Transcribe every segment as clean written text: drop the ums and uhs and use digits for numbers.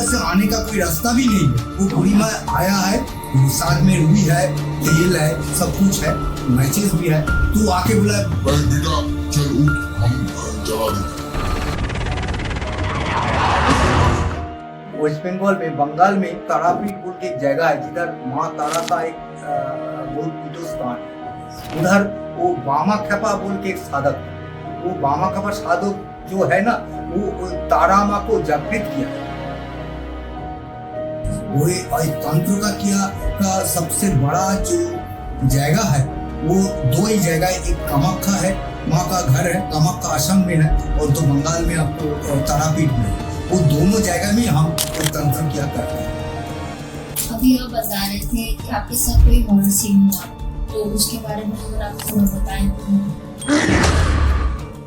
से आने का कोई रास्ता भी नहीं है। वो बूढ़ी माँ आया है, साथ में रूही है, तेल है, सब कुछ है, मैचेस भी है। तू आके बोला बेटा चल उठ हम जला देते हैं। वेस्ट बंगाल में तारापीठ बोल के एक जगह है जिधर माँ तारा का एक बहुत पीठो स्थान है। उधर वो बामा खेपा बोल के एक साधक है। वो बामा खेपा साधक जो है ना, वो तारा माँ को जागृत किया। वो तंत्र का किया का सबसे बड़ा जो जगह है वो दो ही जगह है। एक कामाख्या है, माँ का घर है, कामाख्या आश्रम में है, और तो बंगाल में आपको तारापीठ में। वो दोनों जगह में हम तंत्र किया करते हैं। अभी आप बता रहे थे कि आपके साथ कोई हॉरर सीन हुआ, तो उसके बारे में अगर आप थोड़ा बताएं तो।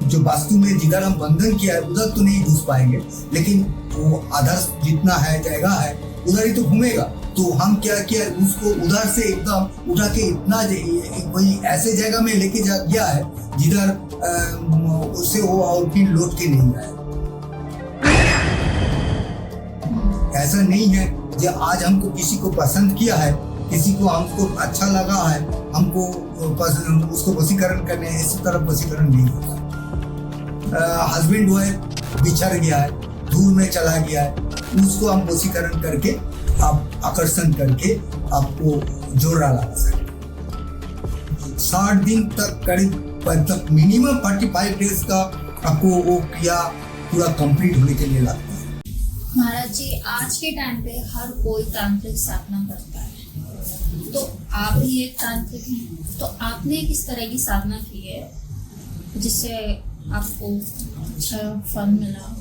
जो वास्तु में जिधर हम बंधन किया है उधर तो नहीं घुस पाएंगे, लेकिन वो अदर्स जितना है जगह है उधर ही तो घूमेगा। तो हम क्या किया, उसको उधर से एकदम उठा के इतना वही ऐसे जगह में लेके जा गया है जिधर उससे वो और फिर लौट के नहीं आए। ऐसा नहीं है जो आज हमको किसी को पसंद किया है, किसी को हमको अच्छा लगा है, हमको उसको वशीकरण करने इस तरफ वशीकरण नहीं होता। हस्बैंड वाइफ बिछड़ गया है, दूर में चला गया है, उसको हम वशीकरण करके आप आकर्षण करके आपको जोड़ा लगा सकते। 60 दिन तक करीब मिनिमम 45 डेज का आपको वो क्रिया पूरा कंप्लीट होने के लिए लगता है। महाराज जी, आज के टाइम पे हर कोई तांत्रिक साधना करता है, तो आप भी एक तांत्रिक हैं, तो आपने किस तरह की साधना की है जिससे आपको अच्छा फल मिला?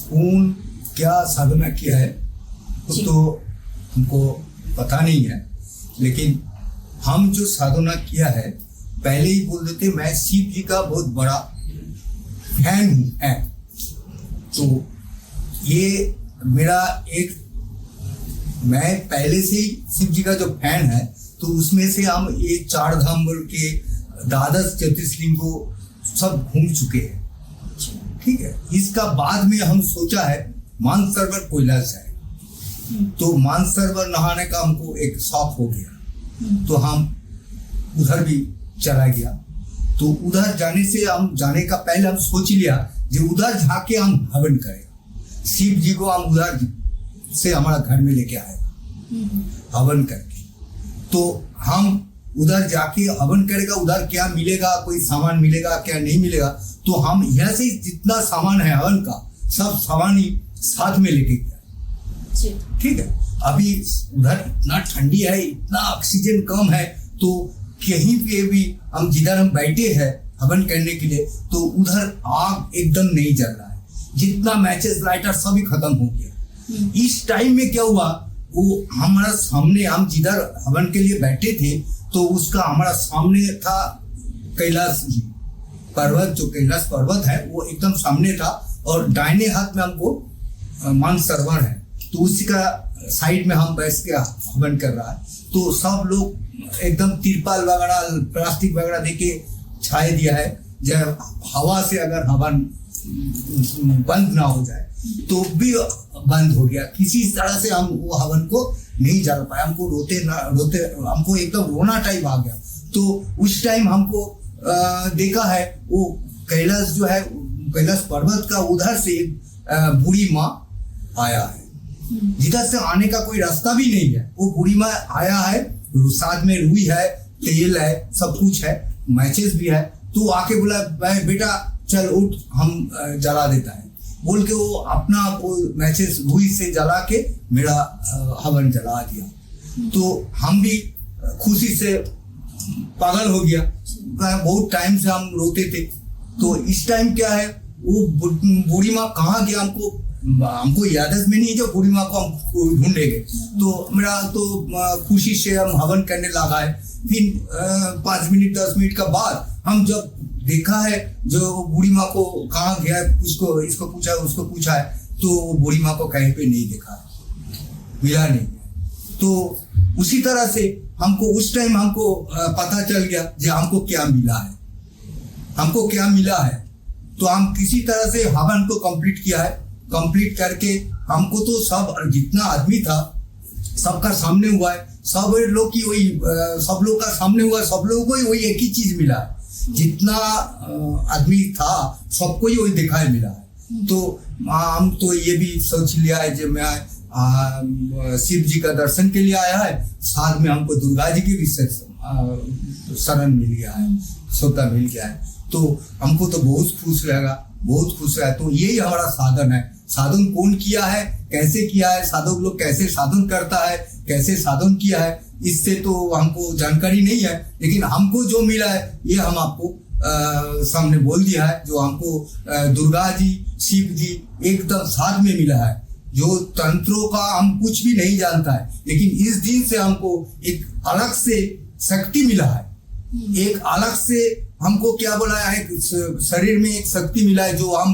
कौन क्या साधना किया है तो हमको पता नहीं है, लेकिन हम जो साधना किया है पहले ही बोल देते, मैं शिव जी का बहुत बड़ा फैन हूँ। तो ये मेरा एक, मैं पहले से ही शिव जी का जो फैन है, तो उसमें से हम ये 4 धाम बोल के द्वादश ज्योतिर्लिंग को सब घूम चुके हैं। ठीक है, इसका बाद में हम सोचा है मानसरोवर कैलाश है, तो मानसरोवर नहाने का हमको एक शौक हो गया, तो हम उधर भी चला गया। तो उधर जाने से हम जाने का पहले हम सोच लिया जो उधर जाके हम हवन करें, शिव जी को हम उधर से हमारा घर में लेके आएगा हवन करके। तो हम उधर जाके हवन करेगा, उधर क्या मिलेगा, कोई सामान मिलेगा क्या नहीं मिलेगा, तो हम यहाँ से जितना सामान है हवन का सब सामान ही साथ में लेके गया। ठीक है, अभी उधर इतना ठंडी है, इतना ऑक्सीजन कम है, तो कहीं पे भी हम जिधर हम बैठे हैं हवन करने के लिए, तो उधर आग एकदम नहीं जल रहा है, जितना मैचेस लाइटर सभी खत्म हो गया। इस टाइम में क्या हुआ, वो हमारा सामने, हम जिधर हवन के लिए बैठे थे तो उसका हमारा सामने था कैलाश जी पर्वत, जो कैलाश पर्वत है वो एकदम सामने था, और दाहिने हाथ में हमको मानसरोवर है, तो उसी का साइड में हम बैठ के हवन कर रहा है। तो सब लोग एकदम तिरपाल वगैरह प्लास्टिक वगैरह देके छाए दिया है, जब हवा से अगर हवन बंद ना हो जाए तो भी बंद हो गया। किसी तरह से हम वो हवन को नहीं जल पाए, हमको रोते हमको एकदम रोना टाइप आ गया। तो उस टाइम हमको देखा है वो कैलाश जो है, कैलाश पर्वत का उधर से एक बूढ़ी माँ आया है, जिधर से आने का कोई रास्ता भी नहीं है। वो बूढ़ी माँ आया है, साथ में रूही है, तेल है, सब कुछ है, मैचेस भी है। तो आके बोला बेटा चल उठ हम जला देता है बोल के वो अपना वो मैचेस रूही से जला के मेरा हवन जला दिया। तो हम भी खुशी से पागल हो गया, बहुत टाइम से हम रोते थे। तो इस टाइम क्या है, वो बूढ़ी माँ कहाँ गया हमको याद में नहीं है, जो बूढ़ी माँ को हम ढूंढेंगे। तो मेरा तो खुशी से हम हवन करने लगा है। फिर 5 मिनट 10 मिनट का बाद हम जब देखा है जो बूढ़ी माँ को कहाँ गया है, इसको पूछा उसको पूछा है, तो बूढ़ी माँ को कहीं पे नहीं देखा, मिला नहीं। तो उसी तरह से हमको उस टाइम हमको पता चल गया कि हमको क्या मिला है, हमको क्या मिला है। तो हम किसी तरह से हवन को कंप्लीट किया है, कंप्लीट करके हमको तो सब जितना आदमी था सबका सामने हुआ है, सब लोग की वही सब लोग का सामने हुआ है, सब लोगों को ही वही एक ही चीज मिला है, जितना आदमी था सबको ही वही दिखाई मिला है। तो हम तो ये भी सोच लिया है जो मैं शिव जी का दर्शन के लिए आया है, साथ में हमको दुर्गा जी की भी शरण मिल गया है, श्रोता मिल गया है, तो हमको तो बहुत खुश रहेगा, बहुत खुश रहा। तो यही हमारा साधन है। साधन कौन किया है, कैसे किया है, साधक लोग कैसे साधन करता है, कैसे साधन किया है, इससे तो हमको जानकारी नहीं है, लेकिन हमको जो मिला है ये हम आपको सामने बोल दिया है। जो हमको दुर्गा जी शिव जी एकदम साथ में मिला है, जो तंत्रों का हम कुछ भी नहीं जानता है, लेकिन इस दिन से हमको एक अलग से शक्ति मिला है, एक अलग से हमको क्या बोला है, शरीर में एक शक्ति मिला है, जो हम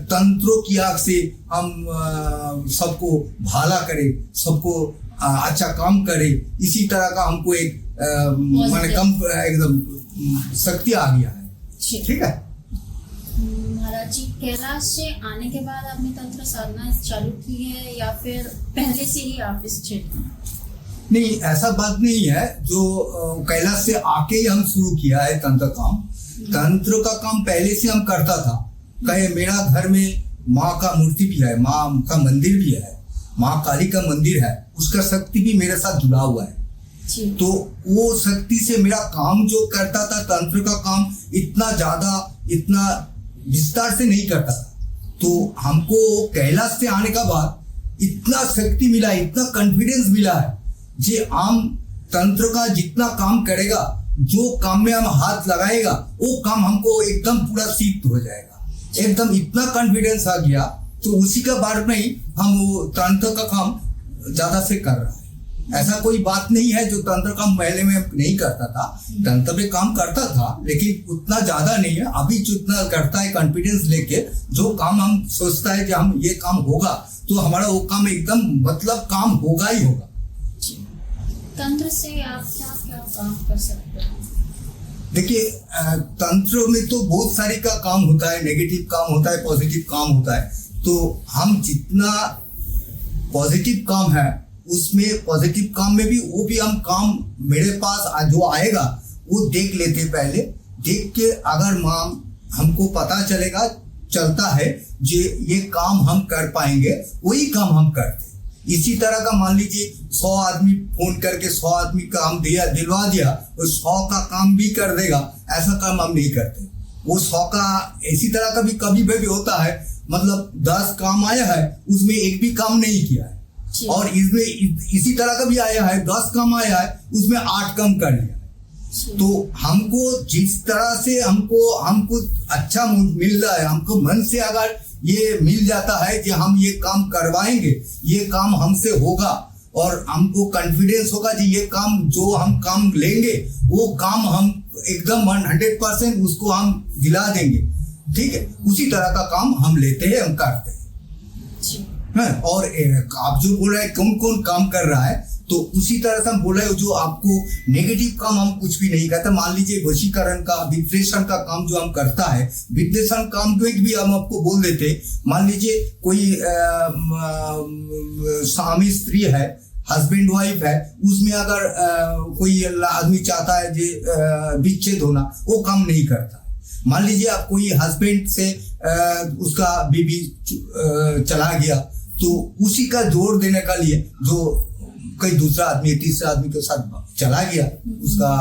तंत्रों की आग से हम सबको भाला करे, सबको अच्छा काम करे, इसी तरह का हमको एक माने कम एकदम शक्ति आ गया है। ठीक है महाराज जी, कैलाश से आने के बाद आपने तंत्र साधना चालू की है या फिर पहले से ही आप इस क्षेत्र में? नहीं, ऐसा बात नहीं है, जो कैलाश से आके ही हम शुरू किया है तंत्र काम। तंत्र का काम पहले से हम करता था। कहे मेरा घर में माँ का मूर्ति भी है, माँ का मंदिर भी है, माँ काली का मंदिर है, उसका शक्ति भी मेरे साथ जुड़ा हुआ है। तो वो शक्ति से मेरा काम जो करता था, तंत्र का काम इतना ज्यादा इतना विस्तार से नहीं करता था। तो हमको कैलाश से आने का बाद इतना शक्ति मिला, इतना कॉन्फिडेंस मिला है, जे आम तंत्र का जितना काम करेगा, जो काम में हम हाथ लगाएगा, वो काम हमको एकदम पूरा सिद्ध हो जाएगा, एकदम इतना कॉन्फिडेंस आ गया। तो उसी के बाद में ही हम वो तंत्र का काम ज्यादा से कर रहा है। ऐसा कोई बात नहीं है जो तंत्र काम पहले में नहीं करता था, तंत्र में काम करता था, लेकिन उतना ज्यादा नहीं है। अभी जितना करता है कॉन्फिडेंस लेके, जो काम हम सोचता है कि हम ये काम होगा, तो हमारा वो काम एकदम मतलब काम होगा ही होगा। तंत्र से आप क्या क्या काम कर सकते हैं? देखिए, तंत्र में तो बहुत सारे का काम होता है, नेगेटिव काम होता है, पॉजिटिव काम होता है। तो हम जितना पॉजिटिव काम है उसमें, पॉजिटिव काम में भी वो भी हम काम मेरे पास जो आएगा वो देख लेते, पहले देख के अगर हमको पता चलता है जो ये काम हम कर पाएंगे, वही काम हम करते। इसी तरह का मान लीजिए 100 आदमी फोन करके 100 आदमी काम दिलवा दिया, वो 100 का काम भी कर देगा, ऐसा काम हम नहीं करते। वो 100 का इसी तरह का भी कभी भी होता है, मतलब 10 काम आया है उसमें एक भी काम नहीं किया है, और इसमें इसी तरह का भी आया है 10 काम आया है उसमें 8 काम कर लिया है। तो हमको जिस तरह से हमको अच्छा मिल रहा है, हमको मन से अगर ये मिल जाता है कि हम ये काम करवाएंगे, ये काम हमसे होगा, और हमको कॉन्फिडेंस होगा कि ये काम जो हम काम लेंगे वो काम हम एकदम 100% उसको हम दिला देंगे। ठीक है, उसी तरह का काम हम लेते हैं, हम करते हैं। और आप जो बोल रहे हैं कौन कौन काम कर रहा है, तो उसी तरह से हम बोल रहे हैं जो आपको नेगेटिव काम हम कुछ भी नहीं करते। मान लीजिए वशीकरण का, विप्रेशन का काम जो हम करता है, विप्रेशन काम को एक भी हम आपको बोल देते। मान लीजिए कोई स्वामी स्त्री है, हस्बैंड वाइफ है, उसमें अगर कोई आदमी चाहता है जो विच्छेद होना, वो काम नहीं करता। मान लीजिए आप कोई हस्बैंड से उसका बीवी चला गया, तो उसी का जोड़ देने के लिए जो कोई दूसरा आदमी, तीसरा आदमी के साथ चला गया उसका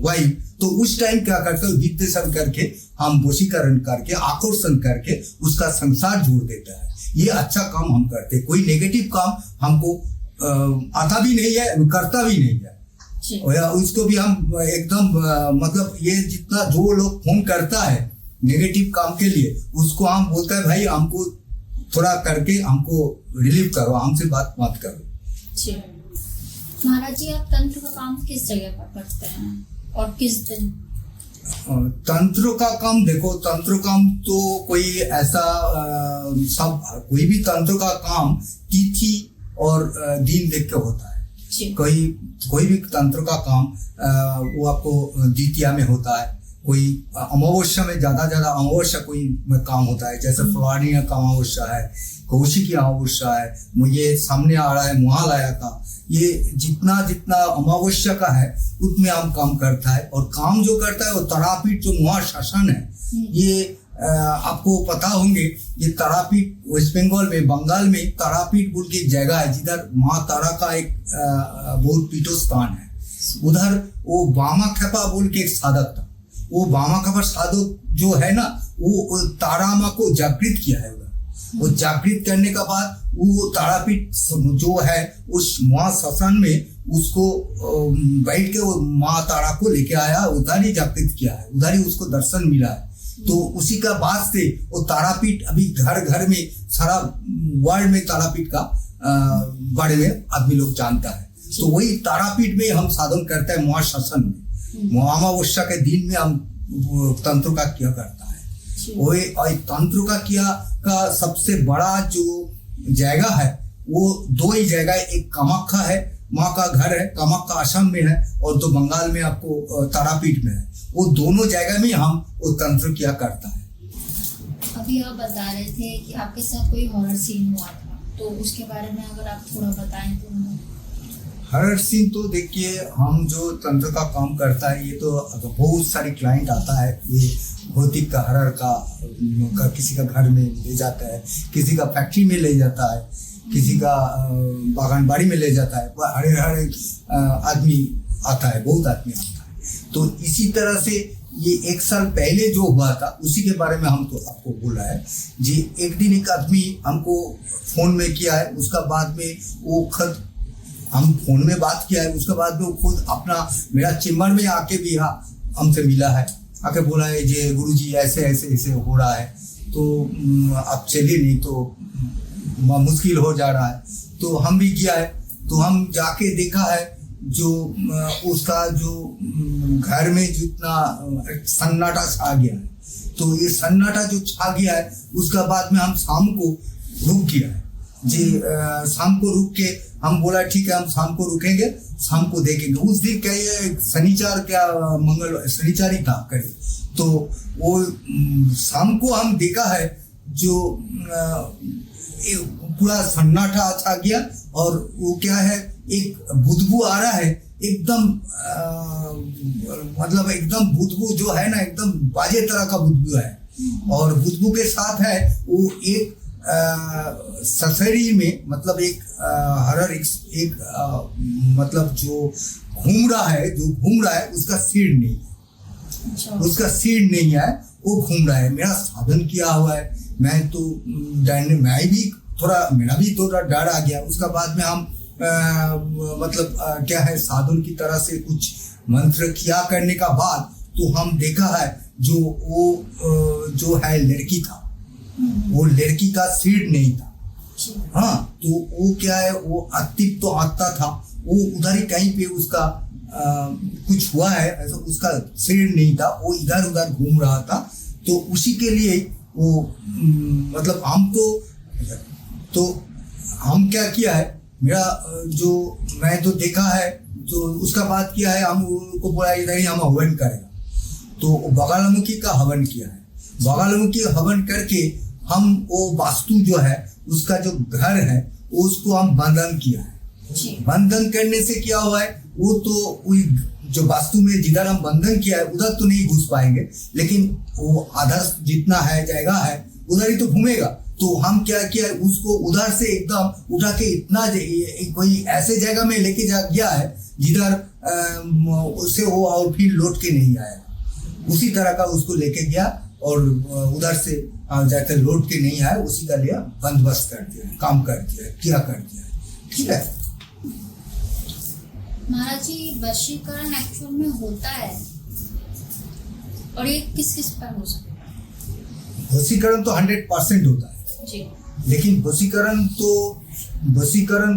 वाइफ, तो उस टाइम क्या करते हैं, वित्तेशन करके हम वशीकरण करके, आकर्षण करके उसका संसार जोड़ देता है। ये अच्छा काम हम करते हैं। कोई नेगेटिव काम हमको आता भी नहीं है, करता भी नहीं है। उसको भी हम एकदम मतलब ये जितना जो लोग फोन करता है नेगेटिव काम के लिए, उसको हम बोलता है भाई हमको थोड़ा करके हमको रिलीव करो, हमसे बात मत करो। महाराज जी, आप तंत्र का काम किस जगह पर करते हैं और किस दिन? तंत्र का काम देखो, तंत्र काम तो कोई ऐसा कोई भी तंत्र का काम तिथि और दिन देख के होता है। कोई भी तंत्र का काम वो आपको द्वितीया में होता है, कोई अमावस्या में ज्यादा अमावस्या कोई में काम होता है, जैसे फुलवाड़ी का अमावस्या है, कौशिकी की अमावस्या है, मुझे सामने आ रहा है मुहाल आया था। ये जितना जितना अमावस्या का है उतने हम काम करता है। और काम जो करता है वो तारापीठ जो महाशासन है, ये आपको पता होंगे, ये तारापीठ वेस्ट बंगाल में, बंगाल में तारापीठ बोल के एक जगह है जिधर माँ तारा का एक बहुत पीठोस्थान है। उधर वो बामा खेपा बोल के एक साधक था। वो बामा खेपा साधक जो है ना, वो तारा माँ को जागृत किया है उधर। वो जागृत करने के बाद वो तारापीठ जो है उस महाशासन में उसको बैठ के वो माँ तारा को लेके आया, उधर ही जागृत किया है, उधर ही उसको दर्शन मिला है। तो उसी का बाद से वो तारापीठ अभी घर घर में सारा वर्ल्ड में तारापीठ का बारे में आदमी लोग जानता है। तो वही तारापीठ में हम साधन करते हैं महाशासन में। अमावस्या के दिन में हम तंत्र का किया करता है। वही तंत्र का किया का सबसे बड़ा जो जगह है वो दो ही जगह, एक कामाख्या है, माँ का घर है, कामाख्या असम में है, और तो बंगाल में आपको तारापीठ में है। वो दोनों जगह में हम वो तंत्र किया करता है। अभी आप बता रहे थे कि आपके साथ कोई हॉरर सीन हुआ था, तो उसके बारे में अगर आप थोड़ा बताएं तो। हॉरर सीन तो देखिए, हम जो तंत्र का काम करता है, ये तो बहुत सारी क्लाइंट आता है, ये भौतिक का हॉरर का किसी का घर में ले जाता है, किसी का फैक्ट्री में ले जाता है, किसी का बागान बाड़ी में ले जाता है। हर आदमी आता है, बहुत आदमी आता है। तो इसी तरह से ये 1 साल पहले जो हुआ था उसी के बारे में हम तो आपको बोला है जी। एक दिन एक आदमी हमको फोन में किया है, उसका बाद में वो खुद हम फोन में बात किया है, उसके बाद में वो खुद अपना मेरा चेम्बर में आके भी हमसे मिला है, आके बोला है जी गुरुजी ऐसे ऐसे ऐसे हो रहा है, तो आप चलिए, नहीं तो मुश्किल हो जा रहा है। तो हम भी किया है, तो हम जाके देखा है जो उसका जो घर में जितना सन्नाटा छा गया है, तो ये सन्नाटा जो छा गया है उसका बाद में हम शाम को रुक गया है जी। शाम को रुक के हम बोला ठीक है, हम शाम को रुकेंगे, शाम को देखेंगे। उस दिन क्या ये शनिवार क्या शनिवार ही था करीब, तो वो शाम को हम देखा है जो पूरा सन्नाटा छा गया, और वो क्या है, एक बुदबू आ रहा है एकदम, मतलब एकदम बुदबू जो है ना, एकदम बाजे तरह का बुदबू है। और बुदबू के साथ है वो एक सफेरी में, मतलब एक हरर एक मतलब जो घूम रहा है उसका सिर नहीं है, उसका सिर नहीं है, वो घूम रहा है। मेरा साधन किया हुआ है, मैं भी थोड़ा डर आ गया। उसका बाद में हम मतलब क्या है, साधन की तरह से कुछ मंत्र किया करने का बाद तो हम देखा है जो वो जो है लड़की था, वो लड़की का सिर नहीं था। हाँ, तो वो क्या है, वो अस्तित्व तो आता था, वो उधर ही कहीं पे उसका कुछ हुआ है ऐसा, उसका सिर नहीं था, वो इधर उधर घूम रहा था। तो उसी के लिए वो मतलब हम तो हम क्या किया है, मेरा जो मैं तो देखा है, तो उसका बात किया है, हम उनको बोला इधर ही हम हवन करेगा। तो बगालमुखी का हवन किया है, बगालमुखी हवन करके हम वो वास्तु जो है उसका जो घर है उसको हम बंधन किया है। बंधन करने से क्या हुआ है, वो तो जो वास्तु में जिधर हम बंधन किया है उधर तो नहीं घुस पाएंगे, लेकिन वो आदर्श जितना है जगह है उधर ही तो घूमेगा। तो हम क्या किया, उसको उधर से एकदम उठा के इतना कोई ऐसे जगह में लेके गया है जिधर उससे वो और फिर लौट के नहीं आया। उसी तरह का उसको लेके गया और उधर से जाकर लौट के नहीं आया, उसी का लिया बंदोबस्त कर दिया, काम कर दिया, क्या कर दिया। ठीक है महाराज जी, वशीकरण एक्चुअल में होता है और ये किस किस पर हो सकता है? वशीकरण तो 100% होता है जी, लेकिन वशीकरण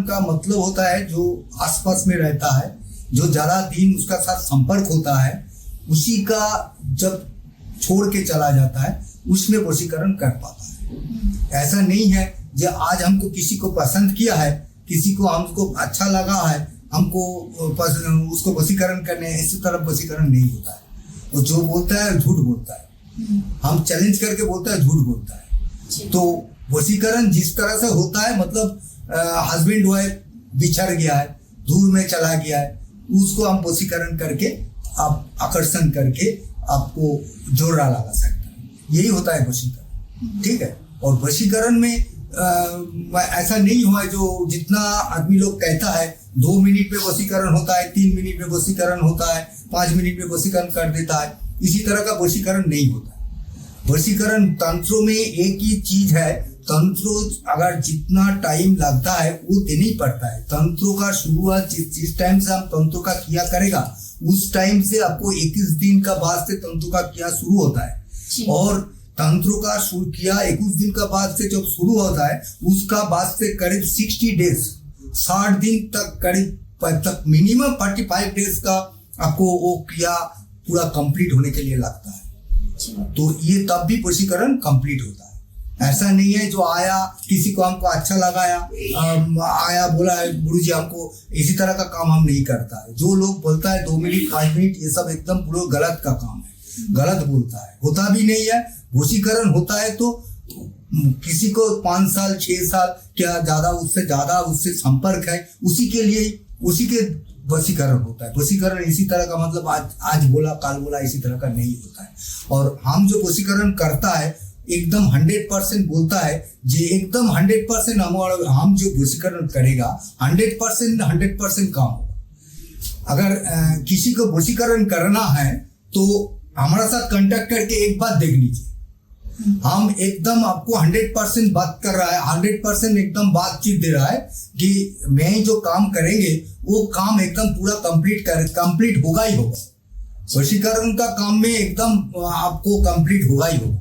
का मतलब होता है जो आसपास में रहता है, जो ज्यादा दिन उसका साथ संपर्क होता है, उसी का जब छोड़ के चला जाता है उसमें वशीकरण कर पाता है। ऐसा नहीं है जो आज हमको किसी को पसंद किया है, किसी को हमको अच्छा लगा है, हमको उसको वशीकरण करने, इसी तरह वशीकरण नहीं होता है। वो जो बोलता है झूठ बोलता है, हम चैलेंज करके बोलता है झूठ बोलता है। जी। तो वशीकरण जिस तरह से होता है, मतलब हस्बैंड वाइफ बिछड़ गया है, दूर में चला गया है, उसको हम वशीकरण करके आप आकर्षण करके आपको जोड़ा लगा सकते हैं। यही होता है वशीकरण, ठीक है। और वशीकरण में ऐसा नहीं हुआ है जो जितना आदमी लोग कहता है 2 मिनट में वशीकरण होता है, 3 मिनट में वशीकरण होता है, 5 मिनट में वशीकरण कर देता है, इसी तरह का वशीकरण नहीं होता है। वशीकरण तंत्रों में एक ही चीज है, तंत्रों अगर जितना टाइम लगता है वो देना ही पड़ता है। तंत्रों का शुरुआत जिस टाइम से हम तंत्रों का किया करेगा उस टाइम से आपको 21 दिन का बाद से तंत्रों का किया शुरू होता है। और तंत्रों का शुरू किया 21 दिन का बाद से जब शुरू होता है उसका बाद से करीब 60 डेज 60 दिन तक करीब तक मिनिमम 45 डेज का आपको वो क्रिया पूरा कंप्लीट होने के लिए लगता है। तो ये तब भी वशीकरण कंप्लीट होता है। ऐसा नहीं है जो आया किसी को हमको अच्छा लगाया आया बोला गुरुजी हमको इसी तरह का काम हम नहीं करता है। जो लोग बोलता है 2 मिनट 5 मिनट ये सब एकदम पूरा गलत का काम है, गलत बोलता है, होता भी नहीं है। वशीकरण होता है तो किसी को 5 साल 6 साल क्या ज्यादा उससे संपर्क है उसी के लिए उसी के वशीकरण होता है। वशीकरण इसी तरह का मतलब आज बोला काल बोला इसी तरह का नहीं होता है। और हम जो वशीकरण करता है एकदम 100% बोलता है जे एकदम 100% हम जो वशीकरण करेगा 100% काम होगा। अगर किसी को वशीकरण करना है तो हमारा साथ कांटेक्ट करके एक बात देख लीजिए, हम एकदम आपको 100% बात कर रहा है, 100% एकदम बातचीत दे रहा है कि मैं जो काम करेंगे वो काम एकदम पूरा कंप्लीट होगा ही होगा। वशीकरण का काम में एकदम आपको कंप्लीट होगा ही होगा।